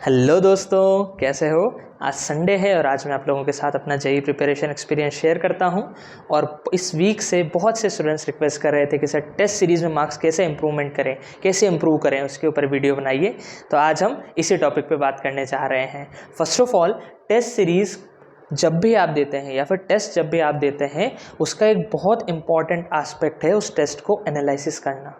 Hello दोस्तों, कैसे हो। आज संडे है और आज मैं आप लोगों के साथ अपना जेईई प्रिपरेशन एक्सपीरियंस शेयर करता हूं। और इस वीक से बहुत से स्टूडेंट्स रिक्वेस्ट कर रहे थे कि सर टेस्ट सीरीज़ में मार्क्स कैसे इंप्रूवमेंट करें, कैसे इंप्रूव करें, उसके ऊपर वीडियो बनाइए। तो आज हम इसी टॉपिक पे बात करने चाह रहे हैं। First of all, test series जब भी आप देते हैं या फिर टेस्ट जब भी आप देते हैं, उसका एक बहुत इंपॉर्टेंट एस्पेक्ट है उस टेस्ट को एनालिसिस करना,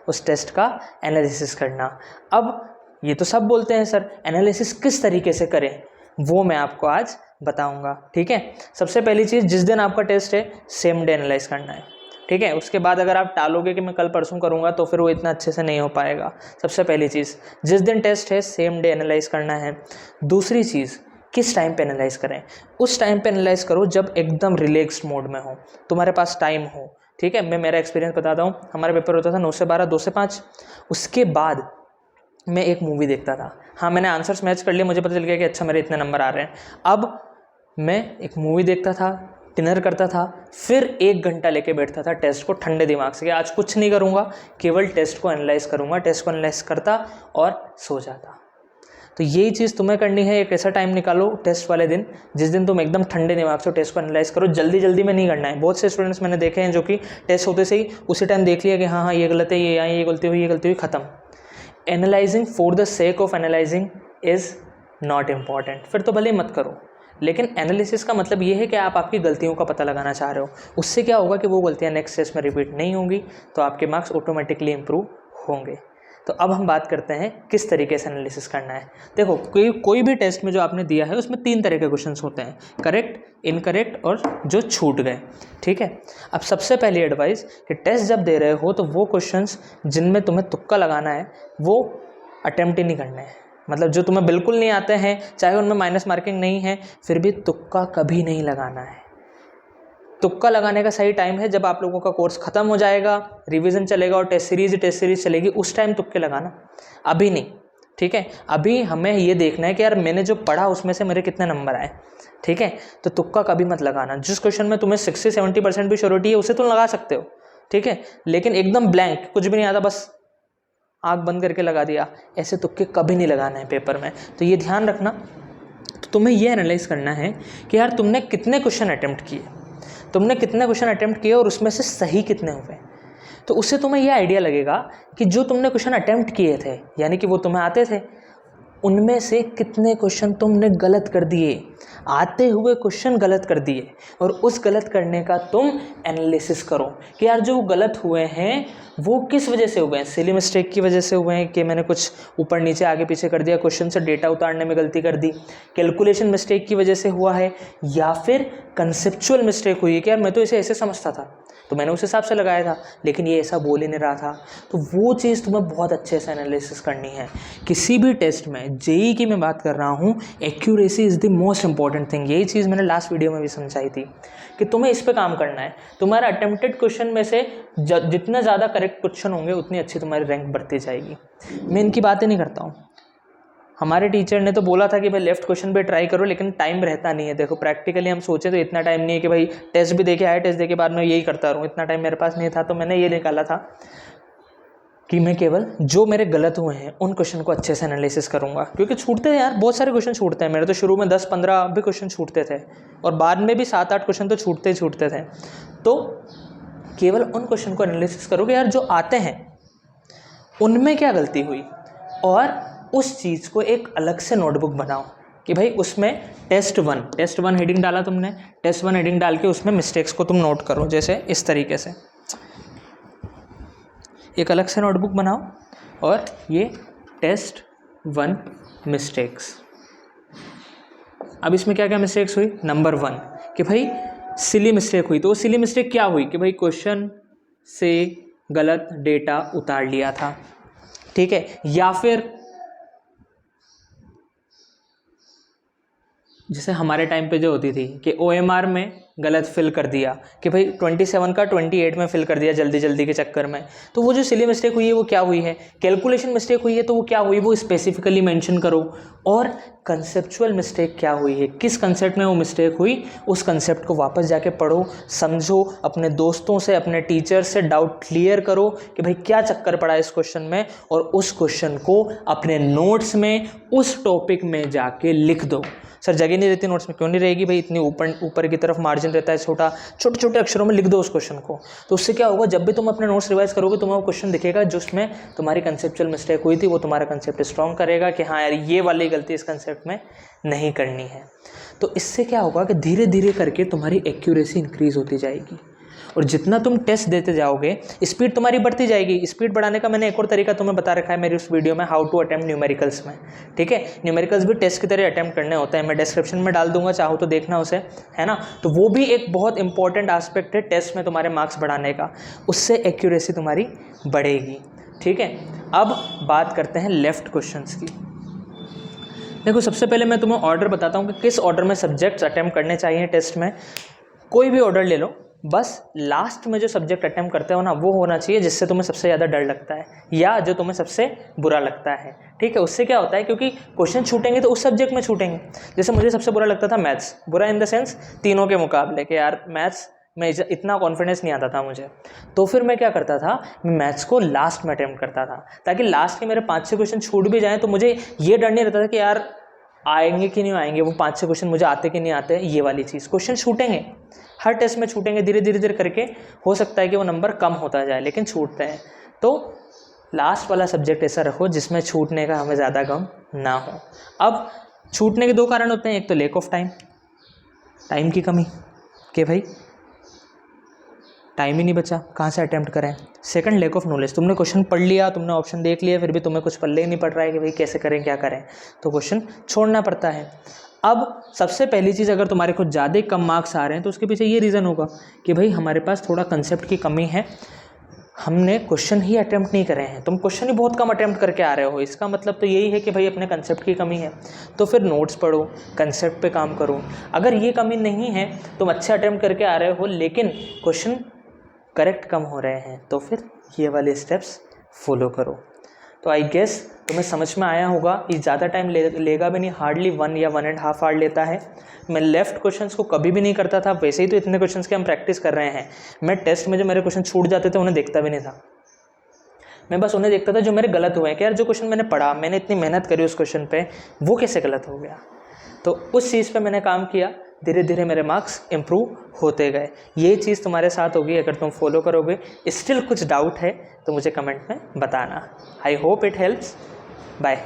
उस टेस्ट का एनालिसिस करना। अब ये तो सब बोलते हैं सर एनालिसिस किस तरीके से करें, वो मैं आपको आज बताऊंगा। ठीक है, सबसे पहली चीज़, जिस दिन आपका टेस्ट है सेम डे एनालाइज करना है। ठीक है, उसके बाद अगर आप टालोगे कि मैं कल परसों करूंगा तो फिर वो इतना अच्छे से नहीं हो पाएगा। सबसे पहली चीज़, जिस दिन टेस्ट है सेम डे एनालाइज करना है। दूसरी चीज़, किस टाइम पे एनालाइज करें, उस टाइम पे एनालाइज करो जब एकदम रिलैक्स्ड मोड में हो, तुम्हारे पास टाइम हो। ठीक है, मैं मेरा एक्सपीरियंस बताता हूँ। हमारा पेपर होता था 9 से 12, 2 से 5। उसके बाद मैं एक मूवी देखता था। हाँ, मैंने आंसर्स मैच कर लिए, मुझे पता चल गया कि अच्छा मेरे इतने नंबर आ रहे हैं। अब मैं एक मूवी देखता था, डिनर करता था, फिर 1 घंटा लेके बैठता था टेस्ट को ठंडे दिमाग से कि आज कुछ नहीं करूँगा, केवल टेस्ट को एनालाइज करूँगा। टेस्ट को एनालाइज करता और सो जाता। तो यही चीज़ तुम्हें करनी है। एक ऐसा टाइम निकालो टेस्ट वाले दिन जिस दिन तुम एकदम ठंडे दिमाग से टेस्ट को एनालाइज करो। जल्दी जल्दी में नहीं करना है। बहुत से स्टूडेंट्स मैंने देखे हैं जो कि टेस्ट होते से ही उसी टाइम देख लिया कि हाँ ये गलत है, ये यहाँ ये गलती हुई, ये गलती हुई, ख़त्म। Analysing for the sake of analysing is not important. फिर तो भले ही मत करो, लेकिन एनालिसिस का मतलब ये है कि आप आपकी गलतियों का पता लगाना चाह रहे हो। उससे क्या होगा कि वो गलतियाँ नेक्स्ट टेस्ट में रिपीट नहीं होंगी, तो आपके मार्क्स ऑटोमेटिकली इंप्रूव होंगे। तो अब हम बात करते हैं किस तरीके से एनालिसिस करना है। देखो, कोई भी टेस्ट में जो आपने दिया है उसमें 3 तरह के क्वेश्चंस होते हैं, करेक्ट, इनकरेक्ट और जो छूट गए। ठीक है, अब सबसे पहली एडवाइस कि टेस्ट जब दे रहे हो तो वो क्वेश्चंस जिनमें तुम्हें तुक्का लगाना है वो अटेम्प्ट ही नहीं करना है। मतलब जो तुम्हें बिल्कुल नहीं आते हैं, चाहे उनमें माइनस मार्किंग नहीं है, फिर भी तुक्का कभी नहीं लगाना है। तुक्का लगाने का सही टाइम है जब आप लोगों का कोर्स खत्म हो जाएगा, रिवीजन चलेगा और टेस्ट सीरीज चलेगी, उस टाइम तुक्के लगाना, अभी नहीं। ठीक है, अभी हमें ये देखना है कि यार मैंने जो पढ़ा उसमें से मेरे कितने नंबर आए। ठीक है, तो तुक्का कभी मत लगाना। जिस क्वेश्चन में तुम्हें 60-70% भी श्योरिटी है उसे तुम लगा सकते हो। ठीक है, लेकिन एकदम ब्लैंक, कुछ भी नहीं आता, बस आँख बंद करके लगा दिया, ऐसे तुक्के कभी नहीं लगाना है पेपर में। तो ये ध्यान रखना। तो तुम्हें ये एनालाइज करना है कि यार तुमने कितने क्वेश्चन अटेम्प्ट किए, तुमने कितने क्वेश्चन अटेम्प्ट किए और उसमें से सही कितने हुए। तो उससे तुम्हें यह आइडिया लगेगा कि जो तुमने क्वेश्चन अटेम्प्ट किए थे, यानी कि वो तुम्हें आते थे, उनमें से कितने क्वेश्चन तुमने गलत कर दिए, आते हुए क्वेश्चन गलत कर दिए, और उस गलत करने का तुम एनालिसिस करो कि यार जो गलत हुए हैं वो किस वजह से हुए हैं। सिली मिस्टेक की वजह से हुए हैं कि मैंने कुछ ऊपर नीचे आगे पीछे कर दिया, क्वेश्चन से डेटा उतारने में गलती कर दी, कैलकुलेशन मिस्टेक की वजह से हुआ है, या फिर कंसेप्चुअल मिस्टेक हुई है कि यार मैं तो इसे ऐसे समझता था तो मैंने उस हिसाब से लगाया था, लेकिन ये ऐसा बोल ही नहीं रहा था। तो वो चीज़ तुम्हें बहुत अच्छे से एनालिसिस करनी है किसी भी टेस्ट में। जेईई की मैं बात कर रहा हूँ, accuracy is the most important thing. यही चीज़ मैंने लास्ट वीडियो में भी समझाई थी कि तुम्हें इस पे काम करना है। तुम्हारा अटेम्प्टेड क्वेश्चन में से जितने ज़्यादा करेक्ट क्वेश्चन होंगे उतनी अच्छी तुम्हारी रैंक बढ़ती जाएगी। मैं इनकी बातें नहीं करता हूँ। हमारे टीचर ने तो बोला था कि भाई लेफ्ट क्वेश्चन पे ट्राई करो, लेकिन टाइम रहता नहीं है। देखो प्रैक्टिकली हम सोचे तो इतना टाइम नहीं है कि भाई टेस्ट भी देके आए, टेस्ट देके बाद में यही करता रहूँ, इतना टाइम मेरे पास नहीं था। तो मैंने ये निकाला था कि मैं केवल जो मेरे गलत हुए हैं उन क्वेश्चन को अच्छे से एनालिसिस करूंगा, क्योंकि छूटते हैं यार, बहुत सारे क्वेश्चन छूटते हैं। मेरे तो शुरू में 10-15 भी क्वेश्चन छूटते थे और बाद में भी 7-8 क्वेश्चन तो छूटते ही छूटते थे। तो केवल उन क्वेश्चन को एनालिसिस करोगे यार जो आते हैं उनमें क्या गलती हुई, और उस चीज़ को एक अलग से नोटबुक बनाओ कि भाई उसमें टेस्ट वन हेडिंग डाला तुमने, टेस्ट 1 हेडिंग डाल के उसमें मिस्टेक्स को तुम नोट करो, जैसे इस तरीके से एक अलग से नोटबुक बनाओ और ये टेस्ट 1 मिस्टेक्स। अब इसमें क्या क्या मिस्टेक्स हुई। नंबर 1 कि भाई सिली मिस्टेक हुई, तो वो सिली मिस्टेक क्या हुई कि भाई क्वेश्चन से गलत डेटा उतार लिया था। ठीक है, या फिर जैसे हमारे टाइम पे जो होती थी कि OMR में गलत फिल कर दिया कि भाई 27 का 28 में फिल कर दिया जल्दी जल्दी के चक्कर में। तो वो जो सिली मिस्टेक हुई है वो क्या हुई है। कैलकुलेशन मिस्टेक हुई है तो वो क्या हुई, वो स्पेसिफिकली मेंशन करो। और कंसेप्चुअल मिस्टेक क्या हुई है, किस कंसेप्ट में वो मिस्टेक हुई, उस कंसेप्ट को वापस जाके पढ़ो, समझो, अपने दोस्तों से, अपने टीचर से डाउट क्लियर करो कि भाई क्या चक्कर पड़ा इस क्वेश्चन में, और उस क्वेश्चन को अपने नोट्स में उस टॉपिक में जाके लिख दो। सर जगह नहीं रहती नोट्स में, क्यों नहीं रहेगी भाई, इतनी ऊपर की तरफ मार्जिन रहता है छोटा, छोटे छोटे अक्षरों में लिख दो उस क्वेश्चन को। तो उससे क्या होगा, जब भी तुम अपने नोट्स रिवाइज करोगे तुम्हें वो क्वेश्चन दिखेगा जिसमें तुम्हारी कंसेप्चुअल मिस्टेक हुई थी, वो तुम्हारा कंसेप्ट स्ट्रॉन्ग करेगा कि हाँ यार ये वाली गलती इस कंसेप्ट में नहीं करनी है। तो इससे क्या होगा कि धीरे धीरे करके तुम्हारी एक्यूरेसी इंक्रीज होती जाएगी, और जितना तुम टेस्ट देते जाओगे स्पीड तुम्हारी बढ़ती जाएगी। स्पीड बढ़ाने का मैंने एक और तरीका तुम्हें बता रखा है मेरी उस वीडियो में, हाउ टू अटेम्प्ट न्यूमेरिकल्स में, ठीक है। न्यूमेरिकल्स भी टेस्ट की तरह अटेम्प्ट करने होते हैं, मैं डिस्क्रिप्शन में डाल दूंगा, चाहो तो देखना उसे, है ना। तो वो भी एक बहुत इंपॉर्टेंट एस्पेक्ट है टेस्ट में तुम्हारे मार्क्स बढ़ाने का, उससे एक्यूरेसी तुम्हारी बढ़ेगी, ठीक है। अब बात करते हैं लेफ्ट क्वेश्चंस की। देखो सबसे पहले मैं तुम्हें ऑर्डर बताता हूँ कि किस ऑर्डर में सब्जेक्ट्स अटेम्प्ट करने चाहिए टेस्ट में। कोई भी ऑर्डर ले लो, बस लास्ट में जो सब्जेक्ट अटेम्प्ट करते हो ना वो होना चाहिए जिससे तुम्हें सबसे ज़्यादा डर लगता है या जो तुम्हें सबसे बुरा लगता है, ठीक है। उससे क्या होता है, क्योंकि क्वेश्चन छूटेंगे तो उस सब्जेक्ट में छूटेंगे। जैसे मुझे सबसे बुरा लगता था मैथ्स, बुरा इन द सेंस तीनों के मुकाबले कि यार मैथ्स में इतना कॉन्फिडेंस नहीं आता था मुझे, तो फिर मैं क्या करता था, मैं मैथ्स को लास्ट में अटेम्प्ट करता था ताकि लास्ट के मेरे 5-6 क्वेश्चन छूट भी जाएँ तो मुझे ये डर नहीं रहता था कि यार आएंगे कि नहीं आएंगे, वो 5-6 क्वेश्चन मुझे आते कि नहीं आते। ये वाली चीज़, क्वेश्चन छूटेंगे, हर टेस्ट में छूटेंगे, धीरे धीरे करके हो सकता है कि वो नंबर कम होता जाए लेकिन छूटते हैं। तो लास्ट वाला सब्जेक्ट ऐसा रखो जिसमें छूटने का हमें ज़्यादा गम ना हो। अब छूटने के 2 कारण होते हैं, एक तो लैक ऑफ टाइम, टाइम की कमी कि भाई टाइम ही नहीं बचा, कहाँ से अटेम्प्ट करें। सेकंड लैक ऑफ नॉलेज, तुमने क्वेश्चन पढ़ लिया, तुमने ऑप्शन देख लिया, फिर भी तुम्हें कुछ पल्ले ही नहीं पड़ रहा है कि भाई कैसे करें क्या करें, तो क्वेश्चन छोड़ना पड़ता है। अब सबसे पहली चीज़, अगर तुम्हारे कुछ ज़्यादा कम मार्क्स आ रहे हैं तो उसके पीछे ये रीज़न होगा कि भाई हमारे पास थोड़ा कंसेप्ट की कमी है, हमने क्वेश्चन ही अटेम्प्ट नहीं करे हैं। तुम क्वेश्चन ही बहुत कम अटेम्प्ट करके आ रहे हो, इसका मतलब तो यही है कि भाई अपने कंसेप्ट की कमी है। तो फिर नोट्स पढ़ो, कंसेप्ट पे काम करो। अगर ये कमी नहीं है, तुम अच्छे अटेम्प्ट करके आ रहे हो लेकिन क्वेश्चन करेक्ट कम हो रहे हैं, तो फिर ये वाले स्टेप्स फॉलो करो। तो आई गेस तुम्हें समझ में आया होगा। ये ज़्यादा टाइम लेगा भी नहीं, हार्डली 1 या 1.5 आवर लेता है। मैं लेफ़्ट क्वेश्चंस को कभी भी नहीं करता था, वैसे ही तो इतने क्वेश्चंस के हम प्रैक्टिस कर रहे हैं। मैं टेस्ट में जो मेरे क्वेश्चन छूट जाते थे उन्हें देखता भी नहीं था, मैं बस उन्हें देखता था जो मेरे गलत हुए हैं कि यार जो क्वेश्चन मैंने पढ़ा, मैंने इतनी मेहनत करी उस क्वेश्चन पे, वो कैसे गलत हो गया। तो उस चीज़ पे मैंने काम किया, धीरे धीरे मेरे मार्क्स इम्प्रूव होते गए। ये चीज़ तुम्हारे साथ होगी अगर तुम फॉलो करोगे। स्टिल कुछ डाउट है तो मुझे कमेंट में बताना। I hope it helps. Bye.